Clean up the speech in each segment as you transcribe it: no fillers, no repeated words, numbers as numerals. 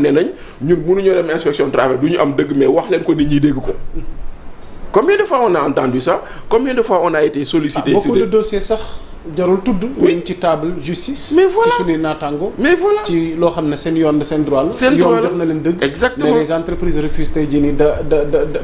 ne nañ ñun mënuñoo dem inspection du travail du ñu am dëgg mais wax leen ko nit ñi dégg ko. Combien de fois on a entendu ça? Combien de fois on a été sollicité? Beaucoup de dossiers sax jarul tudd. Oui. ci table justice. Mais voilà. ci suñuy naataango. Mais voilà. ci loo xam ne seen yoon de seen droit la. Seen droit la yoon jox na leen dëgg. Exactement. mais les entreprises refusent tey jii nii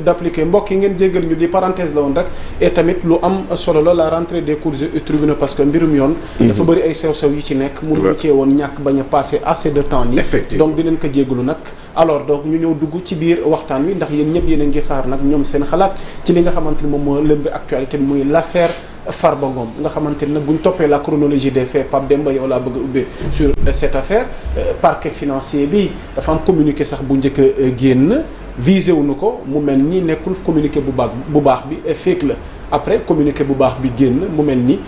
d'appliquer mbokk yi ngeen jéggal ñu di parenthèse la woon rek. et tamit lu am solo la rentrée des cours et tribunaux parce que mbirum yoon. dafa bëri ay sew-sew yi ci nekk. mënuñu cee woon ñàkk bañ a passer assez de temps nii. Effectivement. donc di leen ko jéggalu nag. alors donc ñu ñëw dugg ci biir waxtaan wi ndax yéen ñëpp yéen a ngi xaar nag ñoom seen xalaat ci li nga xamante ni moom moo lëmbe actualité muy l'affaire Farba Ngom nga xamante ni nag bu ñu toppee la chronologie des faits Pape Demba yow laa bëgg a ubbee sur cette affaire parquet financier bi dafa am communiqué sax bu njëkk a génn visé wuñu ko mu mel ni nekkul communiqué bu baax bi fake la après communiqué bu baax bi génn mu mel ni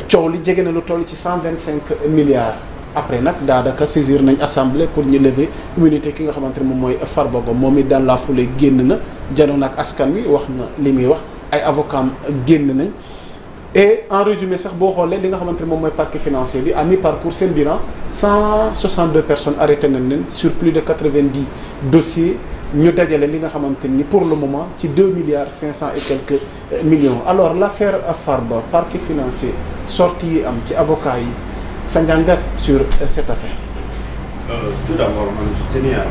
coow li jege na lu toll ci 125 milliards. après nag daanaka saisir nañ assemblée pour ñu lever immunité ki nga xamante ne moom mooy Farba Ngom moom it dans la foulée génn na janoon ak askan wi wax na li muy wax ay avocats génn nañ et en résumé sax boo xoolee li nga xamante ne moom mooy parquet financier bi à mi-parcours seen bilan 162 personnes arrêté nañ leen sur plus de 90 dossiers ñu dajale li nga xamante ni pour le moment ci 2 milliards 500 et quelques millions alors l'affaire Farba parquet financier sortie yi am ci avocats yi sa njàngat sur cette affaire. Tout d'abord man je tenais à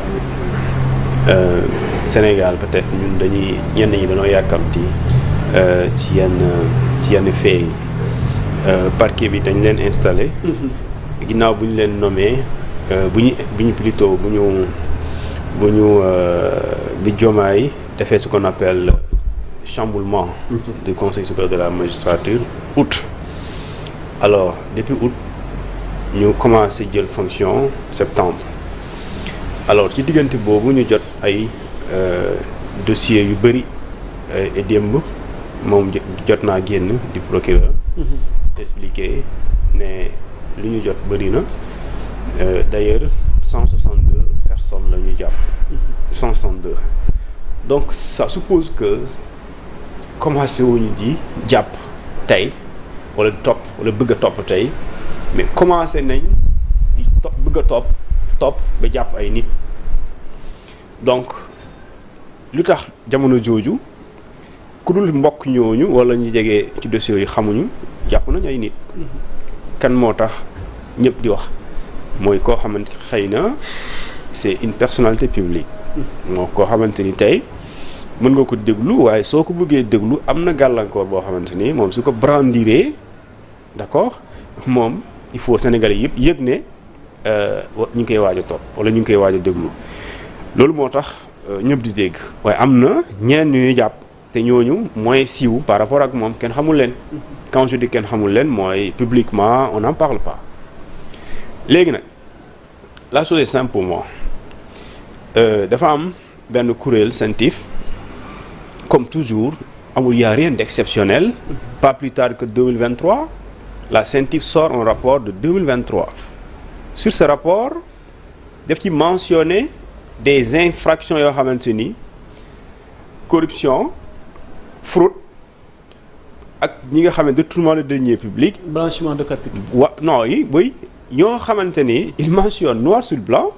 Sénégal peut-être ñun dañuy ñenn ñi dañoo yàkkamti ci yenn fait yi parquet bi dañ leen installé. ginnaaw bu ñu leen nommé bu ñu plutôt bi Diomaye defee ce qu'on appelle chamboulement du Conseil supérieur de la magistrature août. Alors depuis août ñu commencé jël fonction septembre alors ci diggante boobu ñu jot ay dossiers yu bëri et démb moom jot naa génn di procureur expliquer ne li ñu jot bëri na d'ailleurs 162 personnes la ñu jàpp 162 donc ça suppose que commencé wuñu di jàpp tey wala bëgg a topp tey mais commencé nañ di bëgg a topp ba jàpp ay nit donc lu tax jamono jooju ku dul mbokk ñooñu wala ñu jege ci dossiers yi xamuñu jàpp nañ ay nit kan moo tax ñëpp di wax mooy koo xamante xëy na c'est une personnalité publique moo koo xamante ni tey mën nga ko déglu waaye soo ko bëggee déglu am na gàllankoor boo xamante ni moom su ko brandiree d'accord moom il faut Sénégalais yëpp yëg ne ñu ngi koy waaj a topp wala ñu ngi koy waaj a déglu loolu moo tax ñëpp di dégg waaye am na ñeneen ñu ñuy jàpp te ñooñu mooy siiw par rapport ak moom kenn xamul leen quand je dis kenn xamul leen mooy publiquement on n'en parle pas léegi nag la chose est simple pour moi dafa am benn kuréel CENTIF comme toujours amul y a rien d'exceptionnel pas plus tard que 2023 la CENTIF sort un rapport de 2023 sur ce rapport daf ci mentionner des infractions yoo xamante ni corruption fraude ak ñi nga xam ne détournement de deniers publics blanchiment de capitaux. non yi oui ñoo xamante ni il mentionne noir sur blanc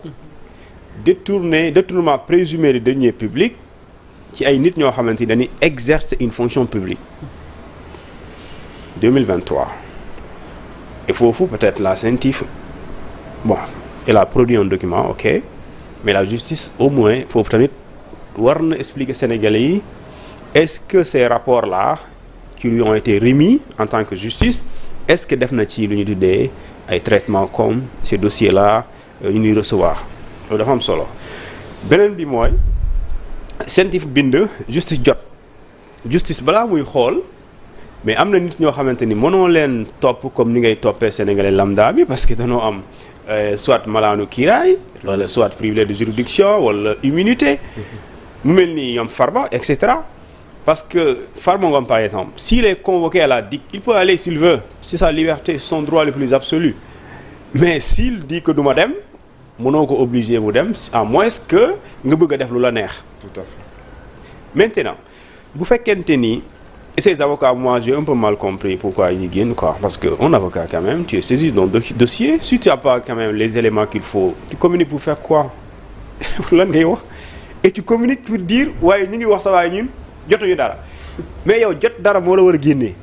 détournement présumé de deniers publics ci ay nit ñoo xamante ni dañuy exercer une fonction publique 2023 et foofu peut-être la CENTIF bon elle a produit un document ok mais la justice au moins foofu tamit war na expliquer Sénégalais yi est-ce que ces rapports-là qui lui ont été remis en tant que justice est-ce que def na ci lu ñu tuddee ay traitements comme ces dossiers-là yu ñuy recevoir loolu dafa am solo beneen bi mooy CENTIF bind justice balaa muy xool mais am na nit ñoo xamante ni mënoo leen topp comme ni ngay toppee sénégalais lambda bi parce que dañoo am soit malaanu kiiraay wala soit privilège de juridiction wala immunité mu mel ni ñoom Farba et cetera parce que Farba Ngom par exemple s'il est convoqué à la DIC il peut aller s'il veut c'est sa liberté son droit le plus absolu mais s'il dit que du ma dem mënoo ko obligé mu dem à moins que nga bëgg a def lu la neex. Tout à fait. Maintenant bu fekkente ni et ces avocats moi j'ai un peu mal compris pourquoi ils génnent quoi parce que un avocat quand même tu es saisi d'un dossier si tu n'as pas quand même les éléments qu'il faut tu communiques pour faire quoi lan ngay wax et tu communiques pour dire waaye ñu ngi wax sa waaye ñun jotuñu dara mais yow jot dara moo la war a génnee.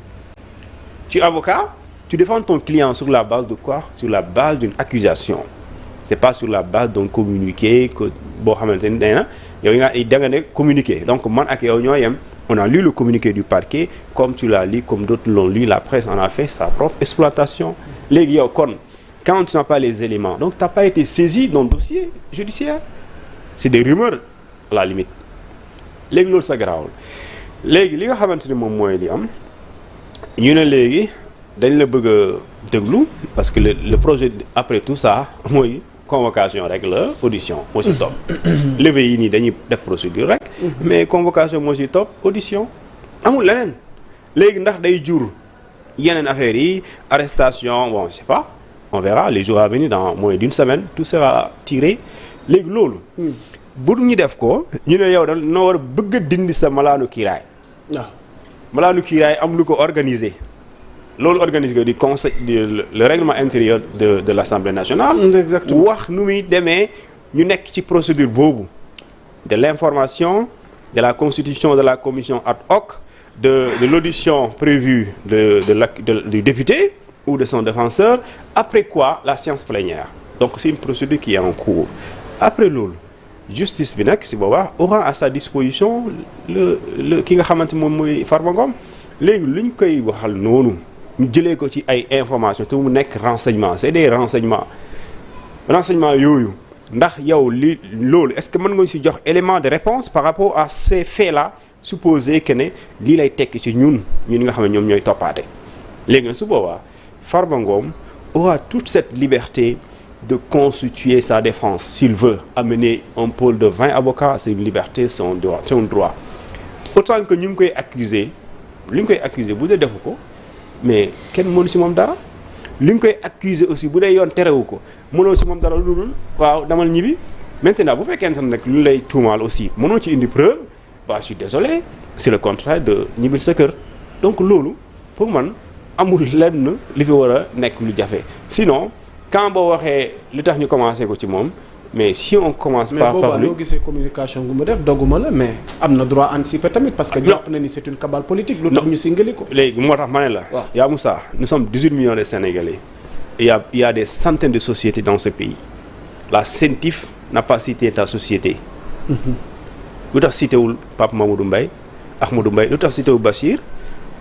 Tu es avocat, tu défends ton client sur la base de quoi? Sur la base d'une accusation. C'est pas sur la base d'un communiqué que boo xamante ni day na yow da nga ne communiqué donc man ak yow ñoo yem. On a lu le communiqué du parquet comme tu l'as lu, comme d'autres l'ont lu, la presse en a fait sa propre exploitation. Léegi yow kon quand tu n'as pas les éléments donc tu n'as pas été saisi d'un dossier judiciaire. C'est des rumeurs à la limite léegi loolu sa garaawul léegi li nga xamante ni moom mooy li am ñu ne léegi dañ la bëgg a déglu parce que le projet après tout ça mooy convocation rek la audition moo si topp levé yi nii dañuy def procédure rek mais convocation moo si topp audition amul leneen léegi ndax day jur yeneen affaires yi arrestation bon je sais pas on verra les jours à venir dans moins d'une semaine tout sera tiré léegi loolu bu ñu def ko ñu ne yow da noo war a bëgg a dindi sa malaanu kiiraay waaw malaanu kiiraay am lu ko organiser loolu organiser ko di conseil le règlement intérieur de l'Assemblée nationale exactement wax nu muy demee ñu nekk ci procédure boobu de l'information de la constitution de la commission ad hoc de l'audition prévue du député ou de son défenseur après quoi la séance plénière donc c'est une procédure qui est en cours après loolu justice bi nag si boobaa aura à sa disposition le ki nga xamante moom mooy Farba Ngom léegi lu ñu koy waxal noonu ñu jëlee ko ci ay informations te mu nekk renseignement c'est des renseignements yooyu ndax yow li loolu est-ce que mën nga ci jox élément de réponse par rapport à ces faits-là supposé que ne lii lay tekki ci ñun nga xam ne ñoom ñooy toppaate léegi nag su boobaa Farba Ngom aura toute cette liberté de constituer sa défense s'il veut amener un pôle de 20 avocats c'est une liberté c'est un droit autant que ñu ngi koy accuser li ñu koy accuser bu dee defu ko mais kenn mënu ci moom dara li ñu koy accuser aussi bu dee yoon terewu ko mënoo ci moom dara lu dul waaw damal ñibbi maintenant bu fekkente ne nag lu lay tuumaal aussi mënoo ci indi preuve bah je suis désolé c'est le contraire de ñibbil sa kër donc loolu pour man amul lenn li fi war a nekk lu jafe sinon quand boo waxee li tax ñu commencé ko ci moom mais si on commence pas par lui mais boobaa loo gisee communication gu mu def dogguma la mais am na droit anticiper tamit parce que jàpp na ni c'est une cabale politique lu tax ñu singali ko léegi moo tax ma ne la waaw yaa Moussa nous sommes 18 millions de Sénégalais et il y a des centaines de sociétés dans ce pays la CENTIF n'a pas cité ta société lu tax cité wul Pape Mamadou Mbaye Ahmadou Mbaye lu tax cité wul Bachir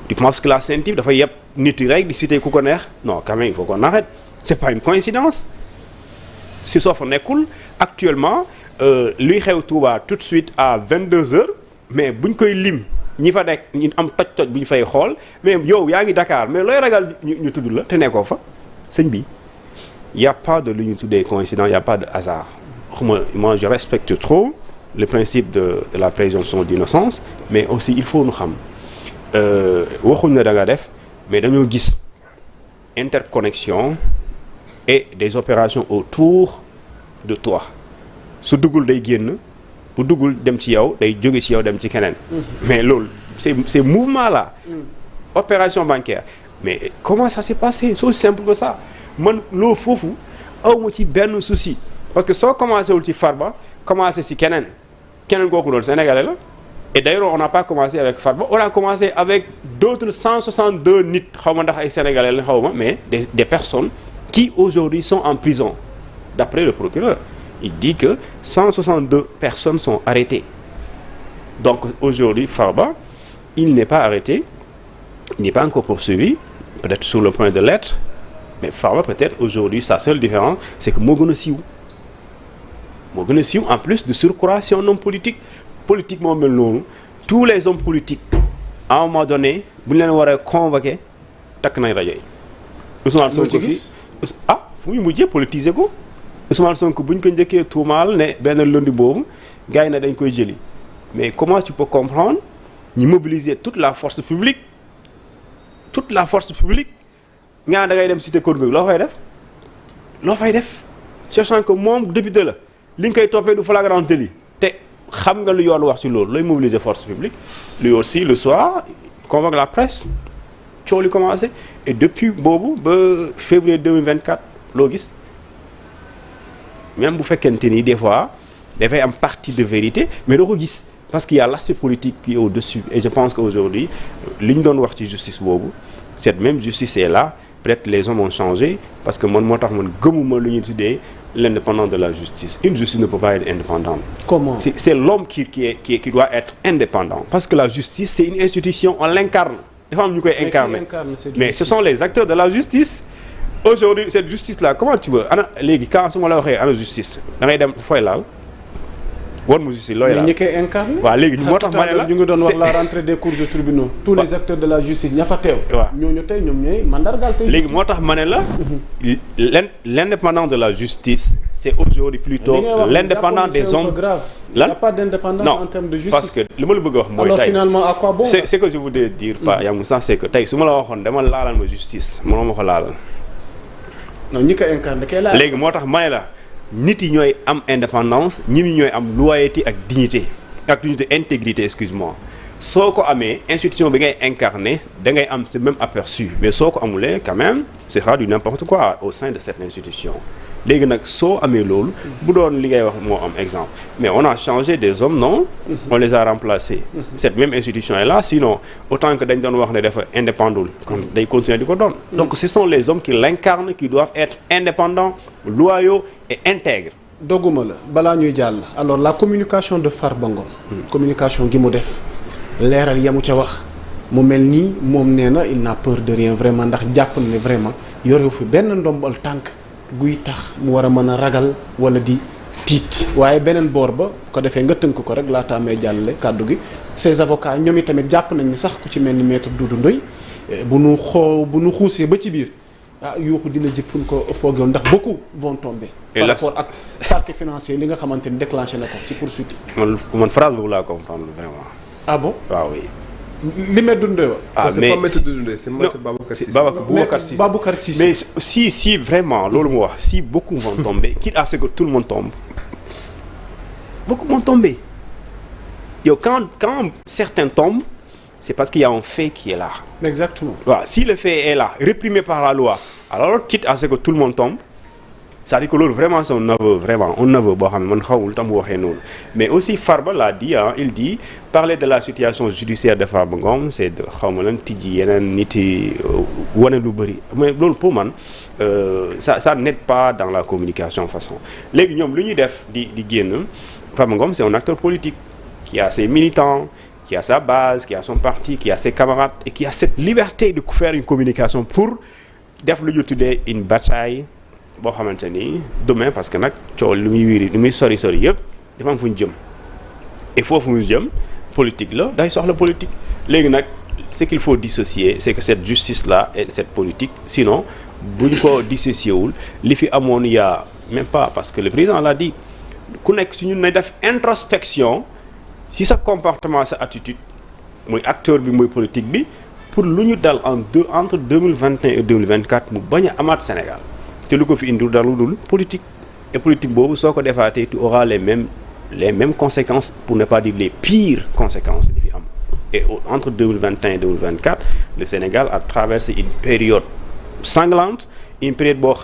tu penses que la CENTIF dafa yeb nit yi rek di cité ku ko neex non quand même il faut qu'on arrête c'est pas une coïncidence si soo fa nekkul actuellement luy xew Touba tout de suite à 22h mais buñ koy lim ñi fa nekk ñu am toj-toj bu ñu fay xool mais yow yaa ngi Dakar mais looy ragal ñu tudd la te nekkoo fa sëñ bi y a pas de lu ñu tuddee coïncidence y a pas de hasard moi je respecte trop le principe de la présomption d'innocence mais aussi il faut nu xam waxuñ na da nga def mais dañoo gis interconnexion et des opérations autour de toi su duggul day génn bu duggul dem ci yow day jóge ci yow dem ci keneen mais loolu ces mouvements là opération bancaire mais comment ça s'est passé c'est aussi simple que ça man loolu foofu awma ci benn souci parce que soo commencé wul ci Farba commencé ci keneen kooku loolu sénégalais la et d'ailleurs on n'a pas commencé avec Farba on a commencé avec d'autres 162 nit xaw ma ndax ay sénégalais la xaw ma mais des personnes qui aujourd'hui sont en prison d'après le procureur il dit que 162 personnes sont arrêtées donc aujourd'hui Farba il n'est pas arrêté il n'est pas encore poursuivi peut-être sur le point de l'être mais Farba peut-être aujourd'hui sa seule différence c'est que moo gën a siiw en plus de surcroît c'est un homme politique moo mel noonu tous les hommes politiques à un moment donné bu ñu leen war a convoquer takk nañ rajo yi Ousmane Sonko fii fu ñu mujjee politiser ko Ousmane Sonko bu ñu ko njëkkee tuumaal ne benn lundi boobu gars yi ne dañ koy jëli mais comment tu peux comprendre ñu mobiliser toute la force publique nga da ngay dem cité Keur Gorgui loo fay def sachant que moom député la li nga koy toppee du flagrant délit te xam nga lu yoon wax ci loolu looy mobiliser force publique lui aussi le soir convoque la presse coow li commencé et depuis boobu ba février 2024 loo gis même bu fekkente ni des fois dafay am partie de vérité mais doo ko gis parce qu'il y a l'aspect politique qui est au-dessus et je pense qu'aujourd'hui li ñu doon wax ci justice boobu cette même justice est là peut-être les hommes ont changé parce que man moo tax man gëmuma lu ñuy tuddee l'indépendance de la justice. Une justice ne peut pas être indépendante. Comment? C'est l'homme qui doit être indépendant parce que la justice c'est une institution, on l'incarne. dafa am ñu koy incarner mais ce sont les acteurs de la justice. Aujourd'hui cette justice là comment tu veux ana léegi quand su ma la waxee ana justice da ngay dem fooy laal war mu justice looy laal mais ñi koy incarner. waaw léegi moo tax ma ne la ñu ngi doon wax la rentrée des cours de tribunaux. tous les acteurs de la justice ña fa teew. waaw ñooñu tey ñoom ñooy mandargaal tey. léegi moo tax ma ne la l'indépendance de la justice c'est aujourd'hui plutôt l'indépendance des hommes. Il n'y a pas d'indépendance en termes de justice. Parce que li ma la bëgg a wax mooy tey alors finalement à quoi bon. c'est que je voudrais dire pas yaa Moussa c'est que tey su ma la waxoon dama laalal ma justice mënoo ma ko laalal. non ñi ko incarné kay laal. léegi moo tax ma ne la nit yi ñooy am indépendance ñi ñooy am loyauté ak dignité intégrité excuse-moi soo ko amee institution bi ngay incarné da ngay am ce même aperçu mais soo ko amulee quand même ce sera du n'importe quoi au sein de cette institution. léegi nag soo amee loolu bu doon li ngay wax moo am exemple mais on a changé des hommes non on les a remplacés cette même institution est là sinon autant que dañ doon wax ne dafa indépendant kon day continuer di ko doon donc ce sont les hommes qui l'incarnent qui doivent être indépendants loyaux et intègres. dogguma la balaa ñuy jàll alors la communication de Farba Ngom communication gi mu def leeral yamu ca wax mu mel nii moom nee na il n'a peur de rien vraiment ndax jàpp na ne vraiment yorewu fi benn ndombal tànk guy tax mu war a mën a ragal wala di tiit waaye beneen boor ba ko defee nga tënk ko rek laata amee jàllale kàddu gi ces avocats ñoom i tamit jàpp nañ ni sax ku ci mel ni maître Doudou Ndoye bu nu xuusee ba ci biir yuuxu dina jëg fu ñu ko foogewoon ndax beaucoup vont tomber par rapport ak parquet financier li nga xamante ni déclenché na ko ci poursuite man phrase boobu laa comprendre vraiment. Ah bon? waaw oui. li maître Doudou Ndoye wax. C'est pas maître Doudou Ndoye, c'est maître Babacar Cissé. Mais si vraiment loolu mu wax si beaucoup vont tomber quitte à ce que tout le monde tombe beaucoup vont tomber yow quand certains tombent c'est parce qu'il y a un fait qui est là. Exactement. Voilà, si le fait est là réprimé par la loi alors quitte à ce que tout le monde tombe c'est-à-dire que loolu vraiment c'est un aveu boo xam ne man xawul tam waxee noonu mais aussi Farba l'a dit il dit parler de la situation judiciaire de Farba Ngom c'est de xaw ma lan tijji yeneen nit yi wane lu bëri mais loolu pour man ça n'aide pas dans la communication façon léegi ñoom lu ñuy def di génn Farba Ngom c'est un acteur politique qui a ses militants qui a sa base qui a son parti qui a ses camarades et qui a cette liberté de faire une communication pour def lu ñu tuddee une bataille boo xamante ni demain parce que nag coow li muy wiiri li muy sori yëpp dafa am fu ñu jëm et foofu ñu jëm politique la day soxla politique léegi nag ce qu'il faut dissocier c'est que cette justice là et cette politique sinon buñ ko dissocier wul li fi amoon y a même pas parce que le président l'a dit ku nekk si ñun ne def introspection si sa comportement sa attitude muy acteur bi muy politique bi pour lu ñu dal entre 2021 et 2024 mu bañ a amaat Sénégal te lu ko fi indi dalu dul politique et politique boobu soo ko defaatee tu auras les mêmes conséquences pour ne pas dire les pires conséquences li fi am et entre 2021 et 2024 le Sénégal a traversé une période sanglante une période boo xam